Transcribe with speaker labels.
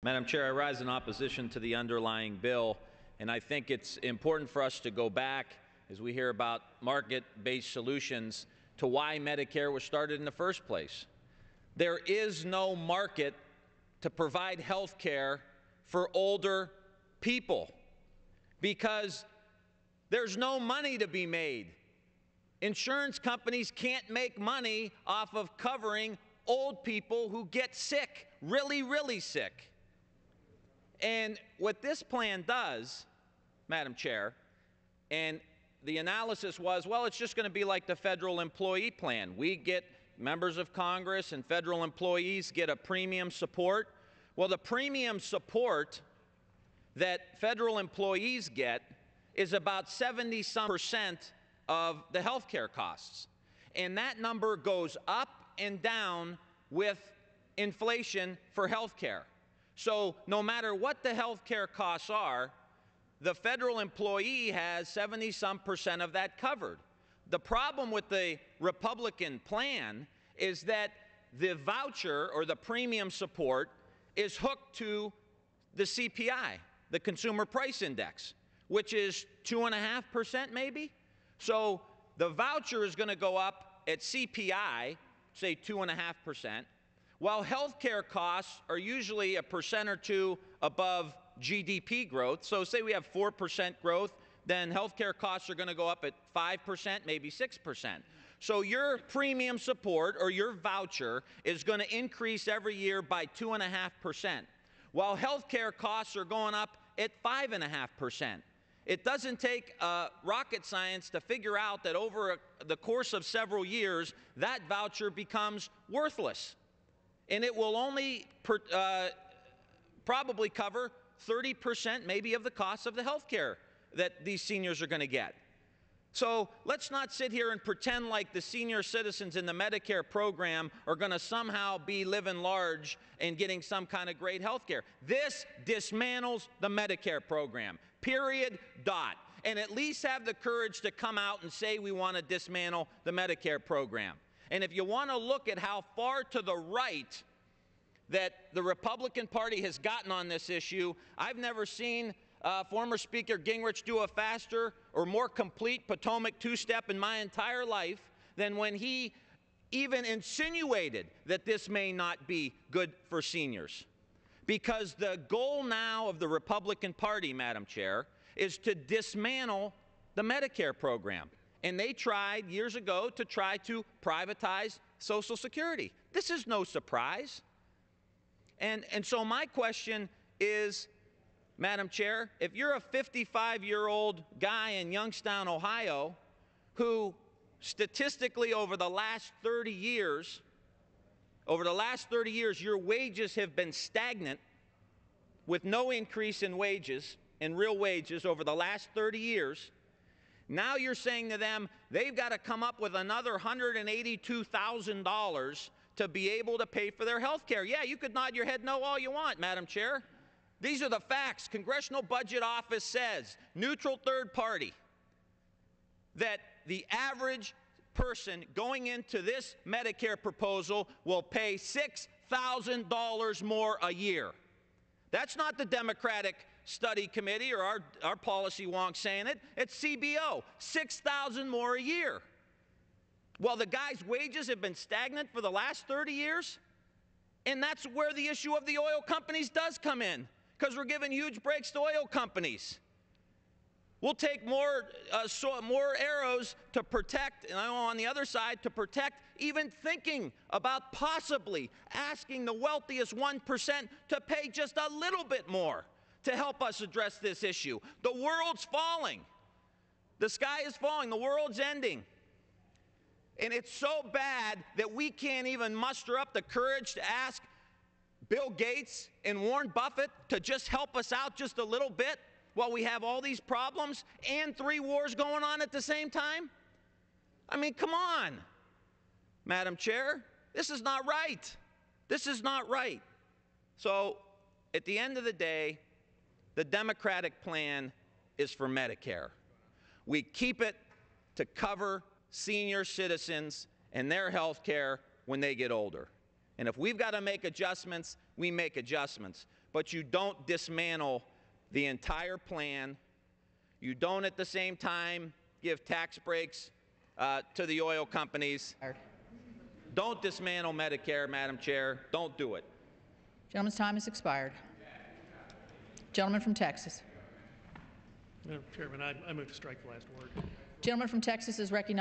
Speaker 1: Madam Chair, I rise in opposition to the underlying bill, and I think it's important for us to go back, as we hear about market-based solutions, to why Medicare was started in the first place. There is no market to provide health care for older people because there's no money to be made. Insurance companies can't make money off of covering old people who get sick, really, really sick. And what this plan does, Madam Chair, and the analysis was, well, it's just going to be like the federal employee plan. We get members of Congress and federal employees get a premium support. Well, the premium support that federal employees get is about 70% of the health care costs. And that number goes up and down with inflation for health care. So no matter what the health care costs are, the federal employee has 70-some% of that covered. The problem with the Republican plan is that the voucher or the premium support is hooked to the CPI, the Consumer Price Index, which is 2.5% maybe. So the voucher is going to go up at CPI, say 2.5%. While health care costs are usually 1% or 2% above GDP growth, so say we have 4% growth, then health care costs are going to go up at 5%, maybe 6%. So your premium support or your voucher is going to increase every year by 2.5%, while health care costs are going up at 5.5%. It doesn't take rocket science to figure out that over the course of several years, that voucher becomes worthless. And it will only probably cover 30% maybe of the cost of the health care that these seniors are going to get. So let's not sit here and pretend like the senior citizens in the Medicare program are going to somehow be living large and getting some kind of great health care. This dismantles the Medicare program, period, dot. And at least have the courage to come out and say we want to dismantle the Medicare program. And if you want to look at how far to the right that the Republican Party has gotten on this issue, I've never seen former Speaker Gingrich do a faster or more complete Potomac two-step in my entire life than when he even insinuated that this may not be good for seniors. Because the goal now of the Republican Party, Madam Chair, is to dismantle the Medicare program. And they tried years ago to try to privatize Social Security. This is no surprise. And so my question is, Madam Chair, if you're a 55-year-old guy in Youngstown, Ohio, who statistically over the last 30 years, your wages have been stagnant with no increase in wages, in real wages over the last 30 years, now you're saying to them they've got to come up with another $182,000 to be able to pay for their health care. Yeah, you could nod your head no all you want, Madam Chair. These are the facts. Congressional Budget Office says, neutral third party, that the average person going into this Medicare proposal will pay $6,000 more a year. That's not the Democratic Study Committee or our policy wonk saying it. It's CBO, $6,000 more a year. Well, the guy's wages have been stagnant for the last 30 years, and that's where the issue of the oil companies does come in, because we're giving huge breaks to oil companies. We'll take more arrows to protect, and on the other side, to protect even thinking about possibly asking the wealthiest 1% to pay just a little bit more to help us address this issue. The world's falling. The sky is falling. The world's ending. And it's so bad that we can't even muster up the courage to ask Bill Gates and Warren Buffett to just help us out just a little bit while we have all these problems and 3 wars going on at the same time? I mean, come on, Madam Chair. This is not right. This is not right. So at the end of the day, the Democratic plan is for Medicare. We keep it to cover senior citizens and their health care when they get older. And if we've got to make adjustments, we make adjustments. but you don't dismantle the entire plan. You don't at the same time give tax breaks to the oil companies. Don't dismantle Medicare, Madam Chair. Don't do it.
Speaker 2: Gentleman's time has expired. Gentleman from Texas.
Speaker 3: Madam Chairman, I move to strike the last word.
Speaker 2: Gentleman from Texas is recognized.